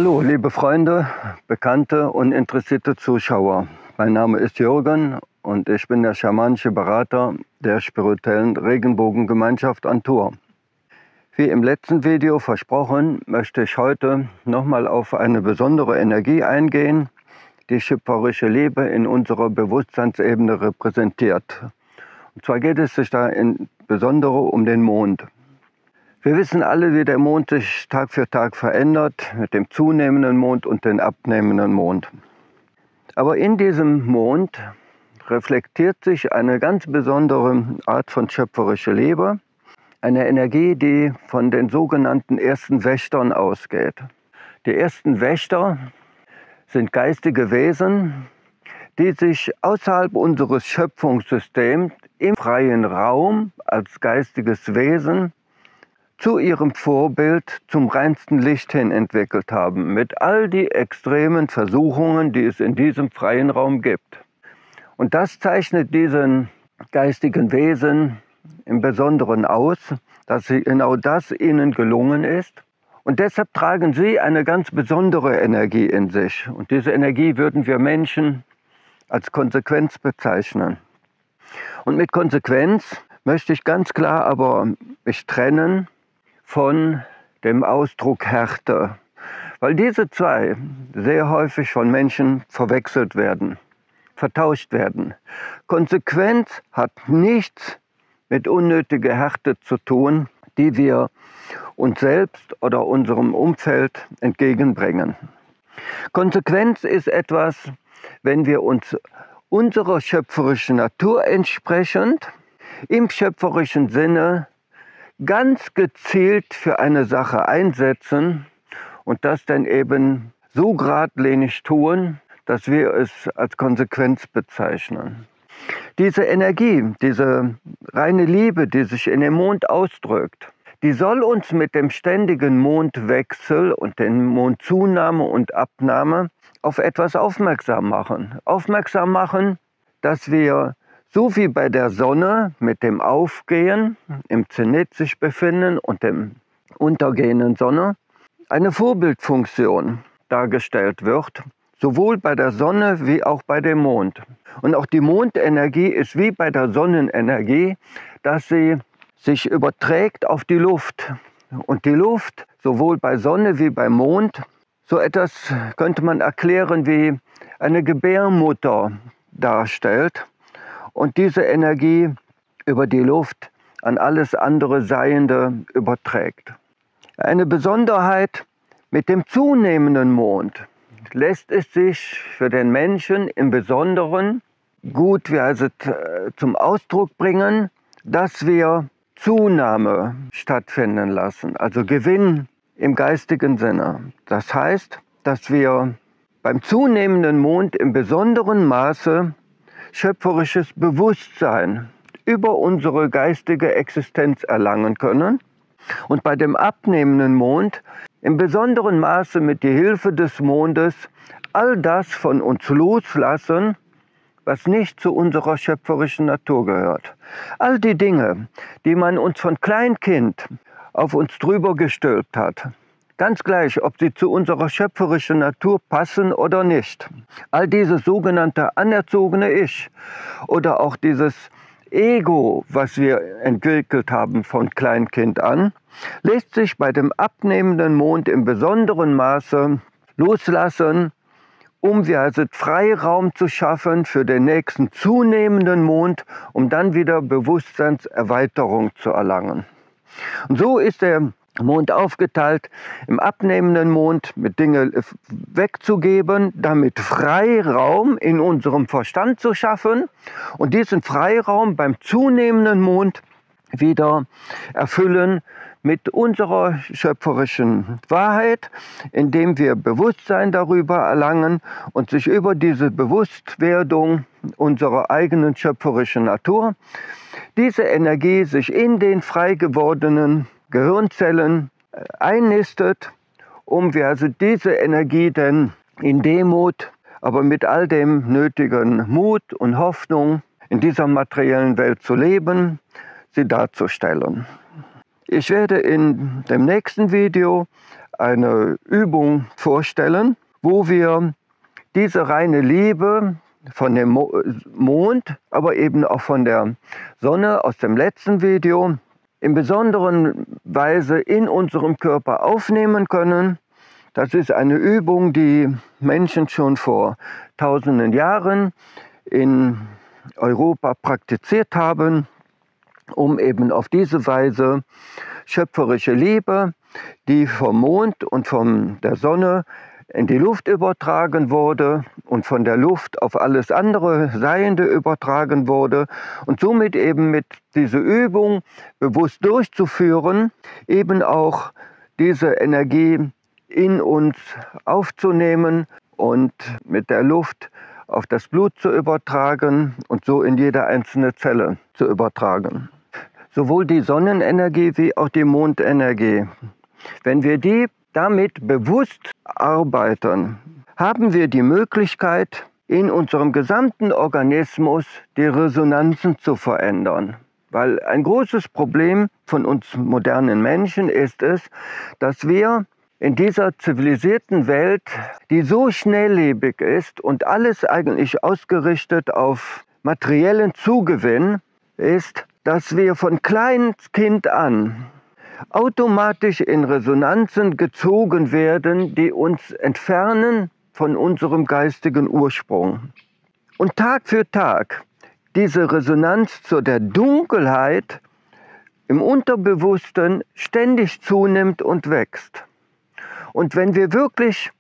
Hallo, liebe Freunde, Bekannte und interessierte Zuschauer. Mein Name ist Jürgen und ich bin der schamanische Berater der spirituellen Regenbogengemeinschaft an Tour. Wie im letzten Video versprochen, möchte ich heute nochmal auf eine besondere Energie eingehen, die schöpferische Liebe in unserer Bewusstseinsebene repräsentiert. Und zwar geht es sich da insbesondere um den Mond. Wir wissen alle, wie der Mond sich Tag für Tag verändert, mit dem zunehmenden Mond und dem abnehmenden Mond. Aber in diesem Mond reflektiert sich eine ganz besondere Art von schöpferischer Liebe, eine Energie, die von den sogenannten ersten Wächtern ausgeht. Die ersten Wächter sind geistige Wesen, die sich außerhalb unseres Schöpfungssystems im freien Raum als geistiges Wesen zu ihrem Vorbild zum reinsten Licht hin entwickelt haben, mit all die extremen Versuchungen, die es in diesem freien Raum gibt. Und das zeichnet diesen geistigen Wesen im Besonderen aus, dass genau das ihnen gelungen ist. Und deshalb tragen sie eine ganz besondere Energie in sich. Und diese Energie würden wir Menschen als Konsequenz bezeichnen. Und mit Konsequenz möchte ich ganz klar aber mich trennen von dem Ausdruck Härte, weil diese zwei sehr häufig von Menschen verwechselt werden, vertauscht werden. Konsequenz hat nichts mit unnötiger Härte zu tun, die wir uns selbst oder unserem Umfeld entgegenbringen. Konsequenz ist etwas, wenn wir uns unserer schöpferischen Natur entsprechend, im schöpferischen Sinne, ganz gezielt für eine Sache einsetzen und das dann eben so geradlinig tun, dass wir es als Konsequenz bezeichnen. Diese Energie, diese reine Liebe, die sich in dem Mond ausdrückt, die soll uns mit dem ständigen Mondwechsel und der Mondzunahme und Abnahme auf etwas aufmerksam machen. Aufmerksam machen, dass wir so wie bei der Sonne mit dem Aufgehen im Zenit sich befinden und dem untergehenden Sonne, eine Vorbildfunktion dargestellt wird, sowohl bei der Sonne wie auch bei dem Mond. Und auch die Mondenergie ist wie bei der Sonnenenergie, dass sie sich überträgt auf die Luft. Und die Luft, sowohl bei Sonne wie beim Mond, so etwas könnte man erklären wie eine Gebärmutter darstellt und diese Energie über die Luft an alles andere Seiende überträgt. Eine Besonderheit mit dem zunehmenden Mond lässt es sich für den Menschen im Besonderen gut zum Ausdruck bringen, dass wir Zunahme stattfinden lassen, also Gewinn im geistigen Sinne. Das heißt, dass wir beim zunehmenden Mond im besonderen Maße schöpferisches Bewusstsein über unsere geistige Existenz erlangen können und bei dem abnehmenden Mond im besonderen Maße mit der Hilfe des Mondes all das von uns loslassen, was nicht zu unserer schöpferischen Natur gehört. All die Dinge, die man uns von Kleinkind auf uns drüber gestülpt hat, ganz gleich, ob sie zu unserer schöpferischen Natur passen oder nicht. All dieses sogenannte anerzogene Ich oder auch dieses Ego, was wir entwickelt haben von Kleinkind an, lässt sich bei dem abnehmenden Mond im besonderen Maße loslassen, um Freiraum zu schaffen für den nächsten zunehmenden Mond, um dann wieder Bewusstseinserweiterung zu erlangen. Und so ist der Mond aufgeteilt, im abnehmenden Mond mit Dinge wegzugeben, damit Freiraum in unserem Verstand zu schaffen und diesen Freiraum beim zunehmenden Mond wieder erfüllen mit unserer schöpferischen Wahrheit, indem wir Bewusstsein darüber erlangen und sich über diese Bewusstwerdung unserer eigenen schöpferischen Natur, diese Energie sich in den frei gewordenen Gehirnzellen einnistet, um diese Energie dann in Demut, aber mit all dem nötigen Mut und Hoffnung in dieser materiellen Welt zu leben, sie darzustellen. Ich werde in dem nächsten Video eine Übung vorstellen, wo wir diese reine Liebe von dem Mond, aber eben auch von der Sonne aus dem letzten Video in besonderen Weise in unserem Körper aufnehmen können. Das ist eine Übung, die Menschen schon vor tausenden Jahren in Europa praktiziert haben, um eben auf diese Weise schöpferische Liebe, die vom Mond und von der Sonne in die Luft übertragen wurde und von der Luft auf alles andere Seiende übertragen wurde und somit eben mit dieser Übung bewusst durchzuführen, eben auch diese Energie in uns aufzunehmen und mit der Luft auf das Blut zu übertragen und so in jede einzelne Zelle zu übertragen. Sowohl die Sonnenenergie wie auch die Mondenergie. Wenn wir die damit bewusst arbeiten, haben wir die Möglichkeit, in unserem gesamten Organismus die Resonanzen zu verändern. Weil ein großes Problem von uns modernen Menschen ist es, dass wir in dieser zivilisierten Welt, die so schnelllebig ist und alles eigentlich ausgerichtet auf materiellen Zugewinn ist, dass wir von Kleinkind an automatisch in Resonanzen gezogen werden, die uns entfernen von unserem geistigen Ursprung. Und Tag für Tag diese Resonanz zu der Dunkelheit im Unterbewussten ständig zunimmt und wächst. Und wenn wir wirklich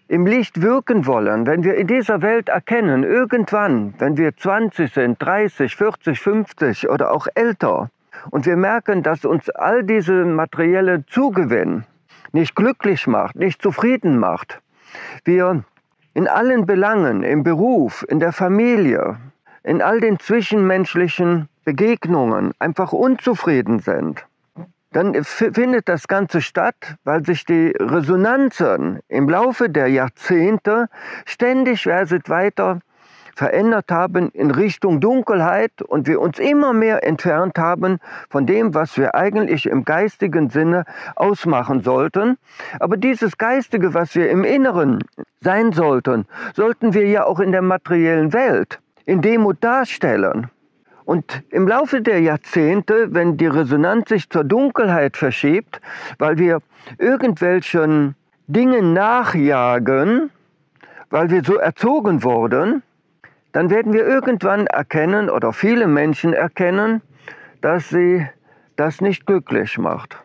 im Licht wirken wollen, wenn wir in dieser Welt erkennen, irgendwann, wenn wir 20 sind, 30, 40, 50 oder auch älter, und wir merken, dass uns all diese materielle Zugewinn nicht glücklich macht, nicht zufrieden macht, wir in allen Belangen, im Beruf, in der Familie, in all den zwischenmenschlichen Begegnungen einfach unzufrieden sind, dann findet das Ganze statt, weil sich die Resonanzen im Laufe der Jahrzehnte ständig weiter verändert haben in Richtung Dunkelheit und wir uns immer mehr entfernt haben von dem, was wir eigentlich im geistigen Sinne ausmachen sollten. Aber dieses Geistige, was wir im Inneren sein sollten, sollten wir ja auch in der materiellen Welt in Demut darstellen. Und im Laufe der Jahrzehnte, wenn die Resonanz sich zur Dunkelheit verschiebt, weil wir irgendwelchen Dingen nachjagen, weil wir so erzogen wurden, dann werden wir irgendwann erkennen, oder viele Menschen erkennen, dass sie das nicht glücklich macht.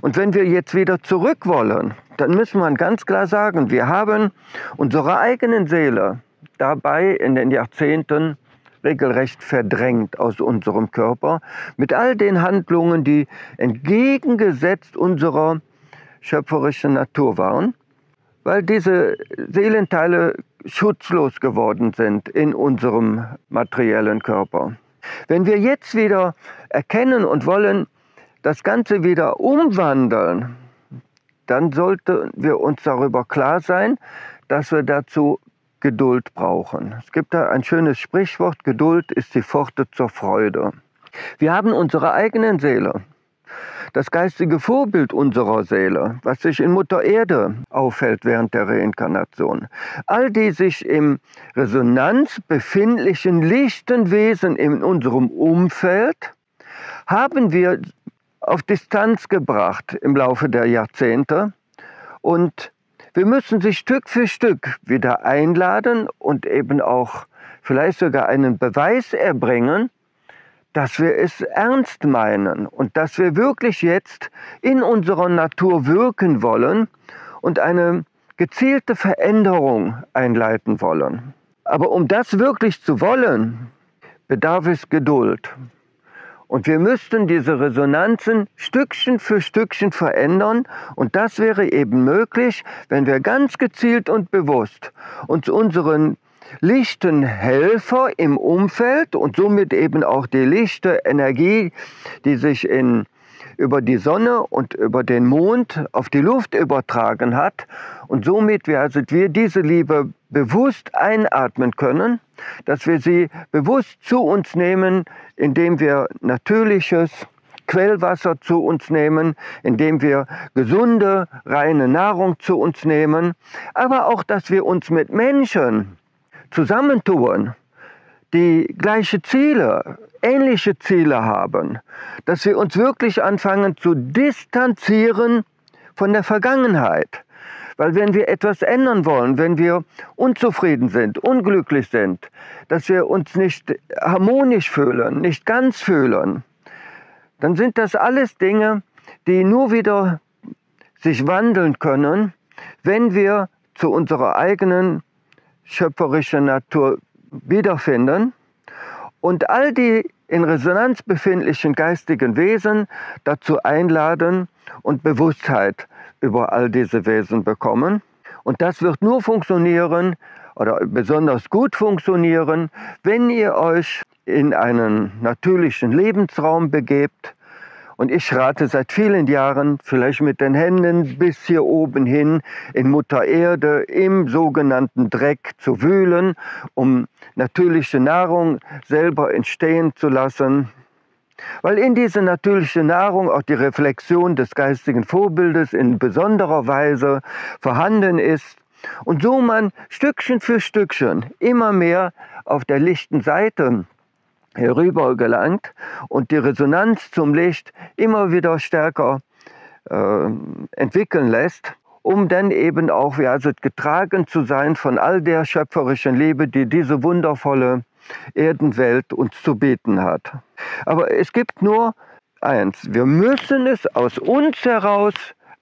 Und wenn wir jetzt wieder zurück wollen, dann müssen wir ganz klar sagen, wir haben unsere eigenen Seele dabei in den Jahrzehnten regelrecht verdrängt aus unserem Körper, mit all den Handlungen, die entgegengesetzt unserer schöpferischen Natur waren, weil diese Seelenteile schutzlos geworden sind in unserem materiellen Körper. Wenn wir jetzt wieder erkennen und wollen das Ganze wieder umwandeln, dann sollten wir uns darüber klar sein, dass wir dazu Geduld brauchen. Es gibt da ein schönes Sprichwort, Geduld ist die Pforte zur Freude. Wir haben unsere eigenen Seele, das geistige Vorbild unserer Seele, was sich in Mutter Erde aufhält während der Reinkarnation. All die sich im Resonanz befindlichen lichten Wesen in unserem Umfeld haben wir auf Distanz gebracht im Laufe der Jahrzehnte und wir müssen sie Stück für Stück wieder einladen und eben auch vielleicht sogar einen Beweis erbringen, dass wir es ernst meinen und dass wir wirklich jetzt in unserer Natur wirken wollen und eine gezielte Veränderung einleiten wollen. Aber um das wirklich zu wollen, bedarf es Geduld. Und wir müssten diese Resonanzen Stückchen für Stückchen verändern. Und das wäre eben möglich, wenn wir ganz gezielt und bewusst uns unseren lichten Helfer im Umfeld und somit eben auch die lichte Energie, die sich über die Sonne und über den Mond auf die Luft übertragen hat. Und somit wir diese Liebe bewusst einatmen können, dass wir sie bewusst zu uns nehmen, indem wir natürliches, Quellwasser zu uns nehmen, indem wir gesunde, reine Nahrung zu uns nehmen, aber auch, dass wir uns mit Menschen zusammentun, die gleiche Ziele, ähnliche Ziele haben, dass wir uns wirklich anfangen zu distanzieren von der Vergangenheit. Weil wenn wir etwas ändern wollen, wenn wir unzufrieden sind, unglücklich sind, dass wir uns nicht harmonisch fühlen, nicht ganz fühlen, dann sind das alles Dinge, die nur wieder sich wandeln können, wenn wir zu unserer eigenen schöpferischen Natur wiederfinden und all die in Resonanz befindlichen geistigen Wesen dazu einladen und Bewusstheit über all diese Wesen bekommen. Und das wird nur funktionieren oder besonders gut funktionieren, wenn ihr euch in einen natürlichen Lebensraum begebt. Und ich rate seit vielen Jahren, vielleicht mit den Händen bis hier oben hin in Mutter Erde im sogenannten Dreck zu wühlen, um natürliche Nahrung selber entstehen zu lassen. Weil in dieser natürlichen Nahrung auch die Reflexion des geistigen Vorbildes in besonderer Weise vorhanden ist und so man Stückchen für Stückchen immer mehr auf der lichten Seite herüber gelangt und die Resonanz zum Licht immer wieder stärker entwickeln lässt, um dann eben auch getragen zu sein von all der schöpferischen Liebe, die diese wundervolle Erdenwelt uns zu bieten hat. Aber es gibt nur eins, wir müssen es aus uns heraus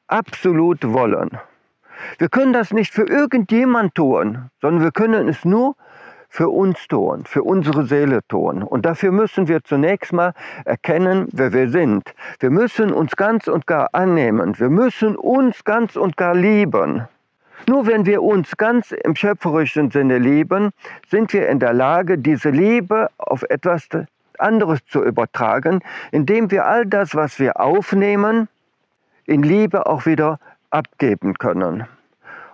absolut wollen. Wir können das nicht für irgendjemand tun, sondern wir können es nur für uns tun, für unsere Seele tun. Und dafür müssen wir zunächst mal erkennen, wer wir sind. Wir müssen uns ganz und gar annehmen. Wir müssen uns ganz und gar lieben. Nur wenn wir uns ganz im schöpferischen Sinne lieben, sind wir in der Lage, diese Liebe auf etwas anderes zu übertragen, indem wir all das, was wir aufnehmen, in Liebe auch wieder abgeben können.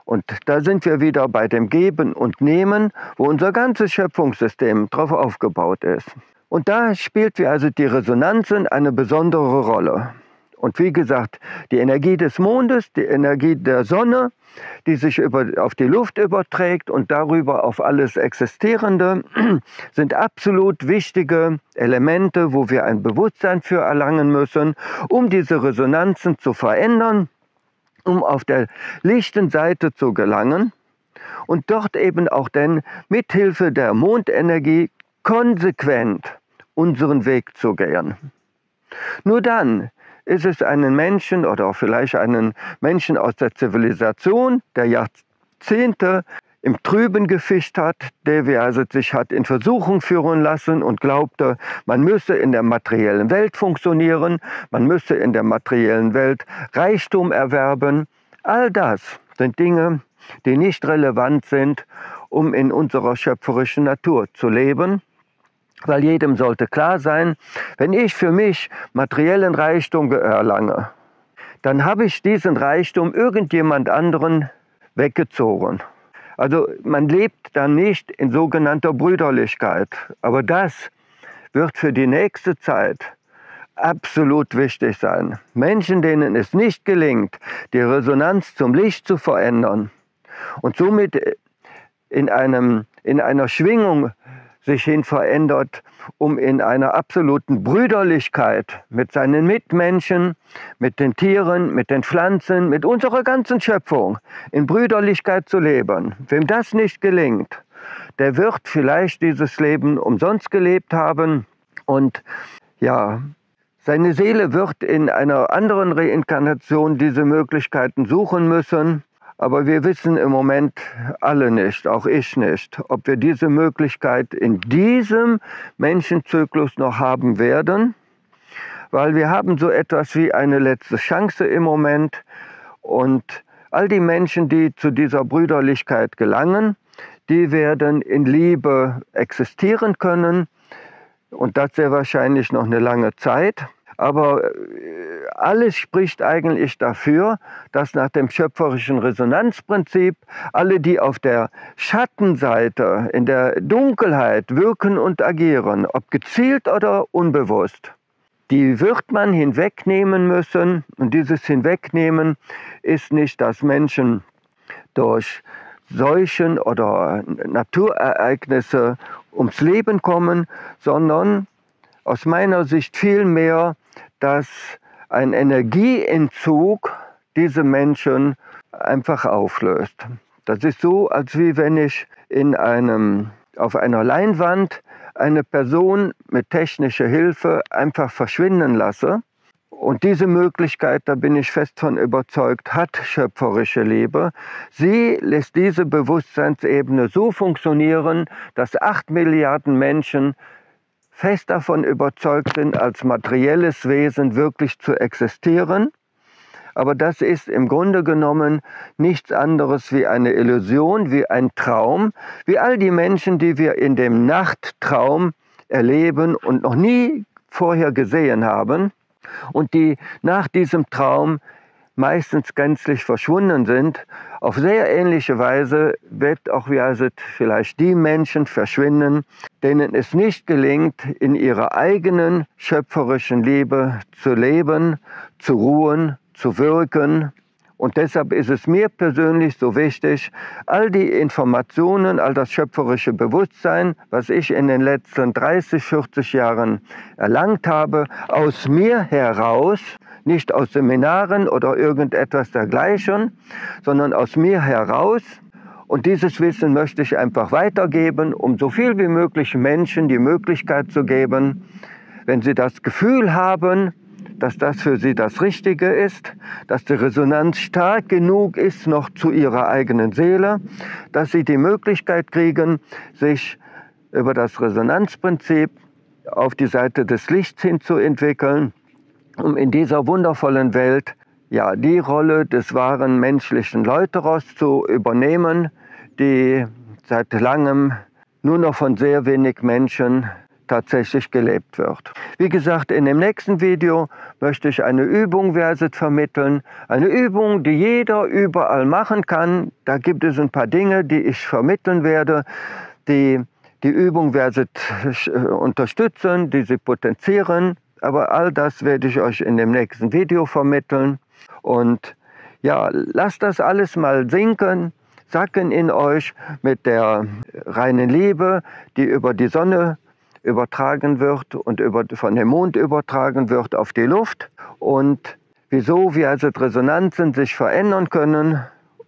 Und da sind wir wieder bei dem Geben und Nehmen, wo unser ganzes Schöpfungssystem drauf aufgebaut ist. Und da spielt die Resonanzen eine besondere Rolle. Und wie gesagt, die Energie des Mondes, die Energie der Sonne, die sich auf die Luft überträgt und darüber auf alles Existierende, sind absolut wichtige Elemente, wo wir ein Bewusstsein für erlangen müssen, um diese Resonanzen zu verändern, um auf der lichten Seite zu gelangen und dort eben auch dann mithilfe der Mondenergie konsequent unseren Weg zu gehen. Nur dann ist es einen Menschen oder auch vielleicht einen Menschen aus der Zivilisation, der Jahrzehnte im Trüben gefischt hat, der sich hat in Versuchung führen lassen und glaubte, man müsse in der materiellen Welt funktionieren, man müsse in der materiellen Welt Reichtum erwerben. All das sind Dinge, die nicht relevant sind, um in unserer schöpferischen Natur zu leben. Weil jedem sollte klar sein, wenn ich für mich materiellen Reichtum erlange, dann habe ich diesen Reichtum irgendjemand anderen weggezogen. Also man lebt dann nicht in sogenannter Brüderlichkeit. Aber das wird für die nächste Zeit absolut wichtig sein. Menschen, denen es nicht gelingt, die Resonanz zum Licht zu verändern und somit in einer Schwingung sich hin verändert, um in einer absoluten Brüderlichkeit mit seinen Mitmenschen, mit den Tieren, mit den Pflanzen, mit unserer ganzen Schöpfung in Brüderlichkeit zu leben. Wem das nicht gelingt, der wird vielleicht dieses Leben umsonst gelebt haben und ja, seine Seele wird in einer anderen Reinkarnation diese Möglichkeiten suchen müssen. Aber wir wissen im Moment alle nicht, auch ich nicht, ob wir diese Möglichkeit in diesem Menschenzyklus noch haben werden, weil wir haben so etwas wie eine letzte Chance im Moment und all die Menschen, die zu dieser Brüderlichkeit gelangen, die werden in Liebe existieren können und das sehr wahrscheinlich noch eine lange Zeit. Aber alles spricht eigentlich dafür, dass nach dem schöpferischen Resonanzprinzip alle, die auf der Schattenseite, in der Dunkelheit wirken und agieren, ob gezielt oder unbewusst, Die wird man hinwegnehmen müssen. Und dieses Hinwegnehmen ist nicht, dass Menschen durch Seuchen oder Naturereignisse ums Leben kommen, sondern aus meiner Sicht vielmehr, dass ein Energieentzug diese Menschen einfach auflöst. Das ist so, als wie wenn ich auf einer Leinwand eine Person mit technischer Hilfe einfach verschwinden lasse. Und diese Möglichkeit, da bin ich fest von überzeugt, hat schöpferische Liebe. Sie lässt diese Bewusstseinsebene so funktionieren, dass 8 Milliarden Menschen fest davon überzeugt sind, als materielles Wesen wirklich zu existieren. Aber das ist im Grunde genommen nichts anderes wie eine Illusion, wie ein Traum, wie all die Menschen, die wir in dem Nachttraum erleben und noch nie vorher gesehen haben und die nach diesem Traum meistens gänzlich verschwunden sind. Auf sehr ähnliche Weise wird auch vielleicht die Menschen verschwinden, denen es nicht gelingt, in ihrer eigenen schöpferischen Liebe zu leben, zu ruhen, zu wirken. Und deshalb ist es mir persönlich so wichtig, all die Informationen, all das schöpferische Bewusstsein, was ich in den letzten 30, 40 Jahren erlangt habe, aus mir heraus, nicht aus Seminaren oder irgendetwas dergleichen, sondern aus mir heraus. Und dieses Wissen möchte ich einfach weitergeben, um so viel wie möglich Menschen die Möglichkeit zu geben, wenn sie das Gefühl haben, dass das für sie das Richtige ist, dass die Resonanz stark genug ist noch zu ihrer eigenen Seele, dass sie die Möglichkeit kriegen, sich über das Resonanzprinzip auf die Seite des Lichts hin zu entwickeln, um in dieser wundervollen Welt ja die Rolle des wahren menschlichen Läuterers zu übernehmen, die seit langem nur noch von sehr wenig Menschen tatsächlich gelebt wird. Wie gesagt, in dem nächsten Video möchte ich eine Übung vermitteln. Eine Übung, die jeder überall machen kann. Da gibt es ein paar Dinge, die ich vermitteln werde, die Übung unterstützen, die sie potenzieren. Aber all das werde ich euch in dem nächsten Video vermitteln. Und ja, lasst das alles mal sinken, sacken in euch mit der reinen Liebe, die über die Sonne übertragen wird und von dem Mond übertragen wird auf die Luft, und wieso wie Resonanzen sich verändern können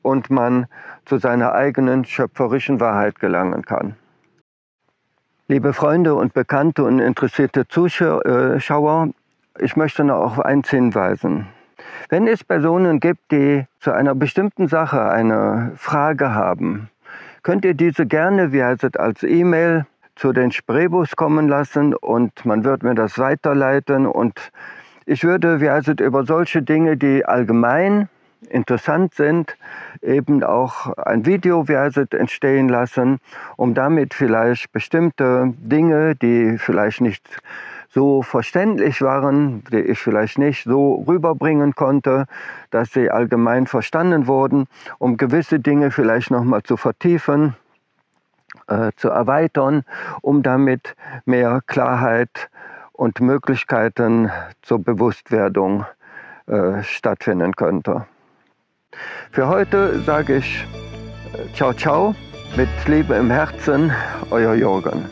und man zu seiner eigenen schöpferischen Wahrheit gelangen kann. Liebe Freunde und Bekannte und interessierte Zuschauer, ich möchte noch auf eins hinweisen. Wenn es Personen gibt, die zu einer bestimmten Sache eine Frage haben, könnt ihr diese gerne als E-Mail zu den Sprebus kommen lassen und man wird mir das weiterleiten, und ich würde über solche Dinge, die allgemein interessant sind, eben auch ein Video entstehen lassen, um damit vielleicht bestimmte Dinge, die vielleicht nicht so verständlich waren, die ich vielleicht nicht so rüberbringen konnte, dass sie allgemein verstanden wurden, um gewisse Dinge vielleicht nochmal zu vertiefen, zu erweitern, um damit mehr Klarheit und Möglichkeiten zur Bewusstwerdung stattfinden könnte. Für heute sage ich ciao, ciao, mit Liebe im Herzen, euer Jürgen.